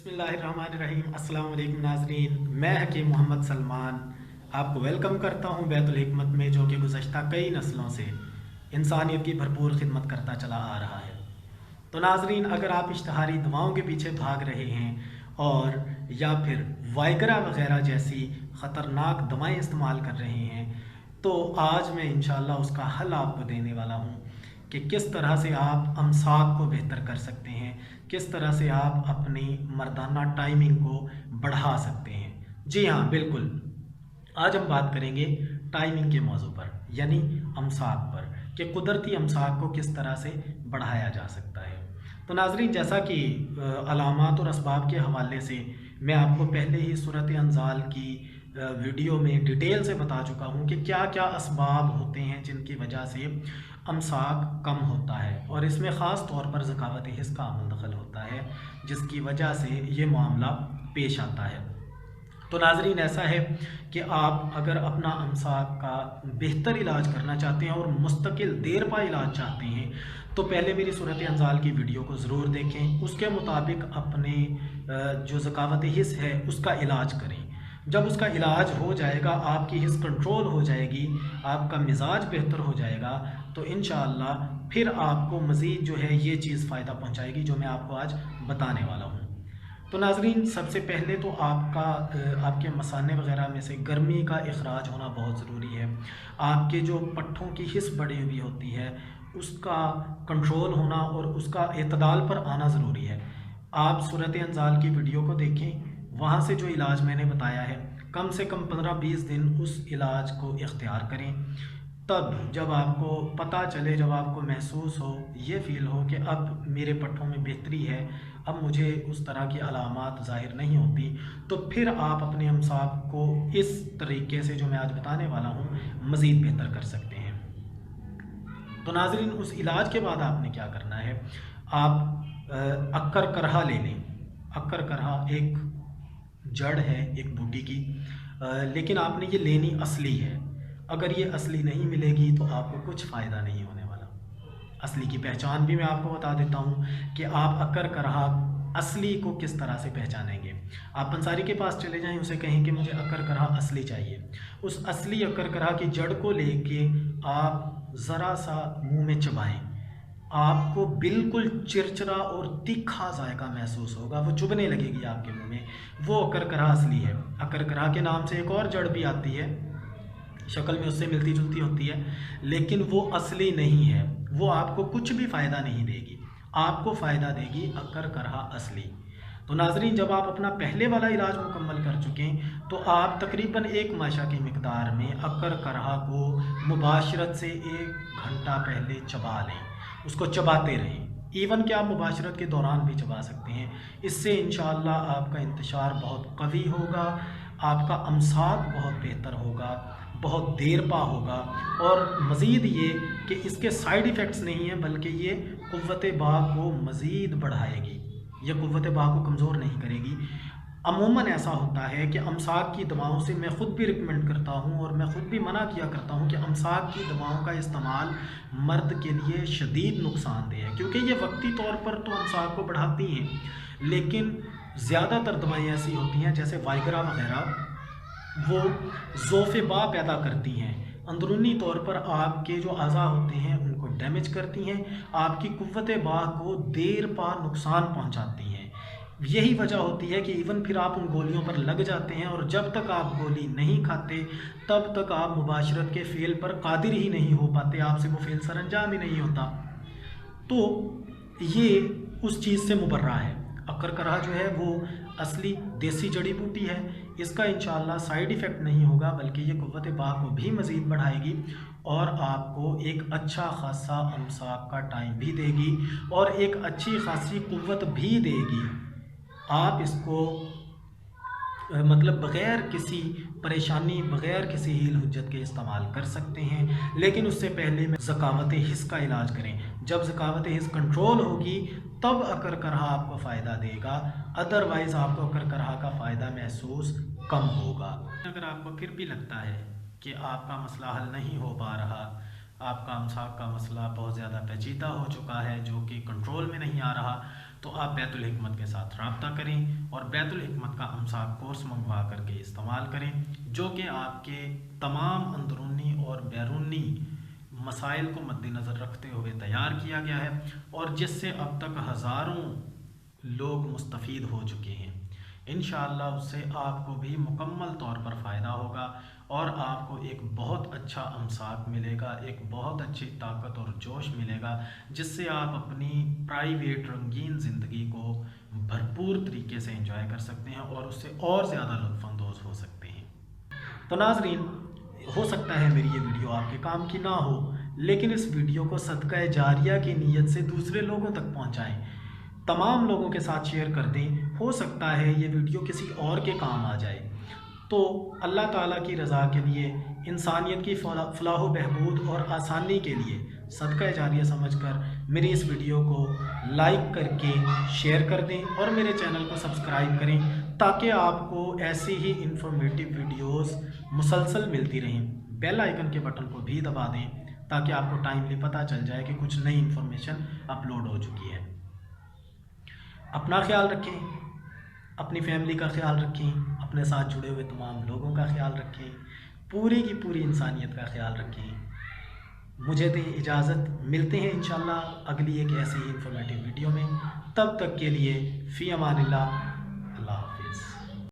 बिस्मिल्लाहिर्रहमानिर्रहीम। अस्सलाम वालेकुम नाज़रीन, मैं हकीम मोहम्मद सलमान आपको वेलकम करता हूँ बैतुल हिकमत में, जो कि गुज़श्ता कई नस्लों से इंसानियत की भरपूर खिदमत करता चला आ रहा है। तो नाज़रीन, अगर आप इश्तहारी दवाओं के पीछे भाग रहे हैं और या फिर वाइगरा वगैरह जैसी ख़तरनाक दवाएं इस्तेमाल कर रहे हैं, तो आज मैं इंशाअल्लाह उसका हल आपको देने वाला हूँ कि किस तरह से आप अमसाक को बेहतर कर सकते हैं, किस तरह से आप अपनी मर्दाना टाइमिंग को बढ़ा सकते हैं। जी हाँ, बिल्कुल। आज हम बात करेंगे टाइमिंग के मौजू पर, यानी अमसाक पर, कि कुदरती अमसाक को किस तरह से बढ़ाया जा सकता है। तो नाज़रीन, जैसा कि अलामात और असबाब के हवाले से मैं आपको पहले ही सूरत अंजाल की वीडियो में डिटेल से बता चुका हूँ कि क्या क्या असबाब होते हैं जिनकी वजह से अमसाक कम होता है, और इसमें ख़ास तौर पर ज़कावत हिस्स का अमल दखल होता है, जिसकी वजह से ये मामला पेश आता है। तो नाज़रीन, ऐसा है कि आप अगर अपना अमसाक का बेहतर इलाज करना चाहते हैं और मुस्तकिल देर पा इलाज चाहते हैं, तो पहले मेरी सूरत अंजाल की वीडियो को ज़रूर देखें, उसके मुताबिक अपने जो ज़कावत हिस्स है उसका इलाज करें। जब उसका इलाज हो जाएगा, आपकी हिस्स कंट्रोल हो जाएगी, आपका मिजाज बेहतर हो जाएगा, तो इंशाअल्लाह फिर आपको मज़ीद जो है ये चीज़ फ़ायदा पहुँचाएगी, जो मैं आपको आज बताने वाला हूँ। तो नाज़रीन, सबसे पहले तो आपके मसाने वग़ैरह में से गर्मी का इखराज होना बहुत ज़रूरी है। आपके जो पट्ठों की हिस्स बढ़ी हुई होती है उसका कंट्रोल होना और उसका एतदाल पर आना ज़रूरी है। आप सूरत अंजाल की वीडियो को देखें, वहाँ से जो इलाज मैंने बताया है, कम से कम 15-20 दिन उस इलाज को इख्तियार करें। तब जब आपको पता चले, जब आपको महसूस हो, ये फ़ील हो कि अब मेरे पट्ठों में बेहतरी है, अब मुझे उस तरह की अलामात ज़ाहिर नहीं होती, तो फिर आप अपने अमसाक को इस तरीके से जो मैं आज बताने वाला हूँ मज़ीद बेहतर कर सकते हैं। तो नाज़रीन, उस इलाज के बाद आपने क्या करना है, आप अक्कर करहा ले लें। अक्कर करहा एक जड़ है एक बूटी की, लेकिन आपने ये लेनी असली है। अगर ये असली नहीं मिलेगी तो आपको कुछ फ़ायदा नहीं होने वाला। असली की पहचान भी मैं आपको बता देता हूँ कि आप अक्कर करहा असली को किस तरह से पहचानेंगे। आप पंसारी के पास चले जाएं, उसे कहें कि मुझे अक्कर करहा असली चाहिए। उस असली अक्कर करहा की जड़ को लेके आप ज़रा सा मुंह में चबाएं, आपको बिल्कुल चिरचिरा और तीखा जायका महसूस होगा, वो चुभने लगेगी आपके मुंह में। वो अक्कर करहा असली है। अक्कर करहा के नाम से एक और जड़ भी आती है, शक्ल में उससे मिलती जुलती होती है, लेकिन वो असली नहीं है। वो आपको कुछ भी फ़ायदा नहीं देगी, आपको फ़ायदा देगी अक्कर करहा असली। तो नाज़रीन, जब आप अपना पहले वाला इलाज मुकम्मल कर चुकें, तो आप तकरीबन 1 माशा की मिकदार में अक्कर करहा को मुबाशरत से 1 घंटा पहले चबा लें। उसको चबाते रहें, इवन कि आप मुबाशरत के दौरान भी चबा सकते हैं। इससे इंशाअल्लाह आपका इंतशार बहुत कवी होगा, आपका अमसाक बहुत बेहतर होगा, बहुत देर पा होगा, और मज़ीद ये कि इसके साइड इफ़ेक्ट्स नहीं हैं, बल्कि ये क़ुव्वत बाह को मज़ीद बढ़ाएगी, ये क़ुव्वत बाह को कमज़ोर नहीं करेगी। अमूमन ऐसा होता है कि अमसाक की दवाओं से मैं ख़ुद भी रिकमेंड करता हूँ और मैं ख़ुद भी मना किया करता हूँ कि अमसाक की दवाओं का इस्तेमाल मर्द के लिए शदीद नुकसानदेह है, क्योंकि ये वक्ती तौर पर तो अमसाक को बढ़ाती हैं, लेकिन ज़्यादातर दवाएँ ऐसी होती हैं जैसे वाइगरा वगैरह, वो ज़ोफ़े बा पैदा करती हैं, अंदरूनी तौर पर आपके जो अज़ा होते हैं उनको डैमेज करती हैं, आपकी क़ुव्वत बाह को देर पा नुकसान पहुंचाती हैं। यही वजह होती है कि इवन फिर आप उन गोलियों पर लग जाते हैं, और जब तक आप गोली नहीं खाते तब तक आप मुबाशरत के फ़ेल पर कादिर ही नहीं हो पाते, आपसे वो फ़ेल सरअंजाम ही नहीं होता। तो ये उस चीज़ से मुबर्रा है। अक्कर करहा जो है वो असली देसी जड़ी बूटी है, इसका इंशाअल्लाह साइड इफ़ेक्ट नहीं होगा, बल्कि ये क़ुव्वत बाह को भी मज़ीद बढ़ाएगी और आपको एक अच्छा खासा अमसाक का टाइम भी देगी और एक अच्छी खासी क़ुव्वत भी देगी। आप इसको मतलब बग़ैर किसी परेशानी, बग़ैर किसी हील हुज्जत के इस्तेमाल कर सकते हैं, लेकिन उससे पहले में ज़कावत हिस्स का इलाज करें। जब ज़कावत हिस्स कंट्रोल होगी तब अक्कर करहा आपको फ़ायदा देगा, अदरवाइज़ आपको अक्कर करहा का फ़ायदा महसूस कम होगा। अगर आपको फिर भी लगता है कि आपका मसला हल नहीं हो पा रहा, आपका अमसाक का मसला बहुत ज़्यादा पेचीदा हो चुका है, जो कि कंट्रोल में नहीं आ रहा, تو آپ بیت الحکمت کے ساتھ رابطہ کریں اور بیت الحکمت کا امساک کورس منگوا کر کے استعمال کریں، جو کہ آپ کے تمام اندرونی اور بیرونی مسائل کو مد نظر رکھتے ہوئے تیار کیا گیا ہے، اور جس سے اب تک ہزاروں لوگ مستفید ہو چکے ہیں۔ انشاءاللہ اس سے آپ کو بھی مکمل طور پر فائدہ ہوگا اور آپ کو ایک بہت اچھا امساک ملے گا، ایک بہت اچھی طاقت اور جوش ملے گا، جس سے آپ اپنی پرائیویٹ رنگین زندگی کو بھرپور طریقے سے انجوائے کر سکتے ہیں اور اس سے اور زیادہ لطف اندوز ہو سکتے ہیں۔ تو ناظرین، ہو سکتا ہے میری یہ ویڈیو آپ کے کام کی نہ ہو، لیکن اس ویڈیو کو صدقہ جاریہ کی نیت سے دوسرے لوگوں تک پہنچائیں، تمام لوگوں کے ساتھ شیئر کر دیں، ہو سکتا ہے یہ ویڈیو کسی اور کے کام آ جائے۔ تو اللہ تعالیٰ کی رضا کے لیے، انسانیت کی فلاح و بہبود اور آسانی کے لیے صدقہ جاریہ سمجھ کر میری اس ویڈیو کو لائک کر کے شیئر کر دیں اور میرے چینل کو سبسکرائب کریں، تاکہ آپ کو ایسی ہی انفارمیٹیو ویڈیوز مسلسل ملتی رہیں۔ بیل آئیکن کے بٹن کو بھی دبا دیں تاکہ آپ کو ٹائملی پتہ چل جائے کہ کچھ نئی انفارمیشن اپلوڈ ہو چکی ہے۔ اپنا خیال رکھیں، اپنی فیملی کا خیال رکھیں، اپنے ساتھ جڑے ہوئے تمام لوگوں کا خیال رکھیں، پوری کی پوری انسانیت کا خیال رکھیں۔ مجھے دیں اجازت، ملتے ہیں انشاءاللہ اگلی ایک ایسی ہی انفارمیٹیو ویڈیو میں۔ تب تک کے لیے فی امان اللہ، اللہ حافظ۔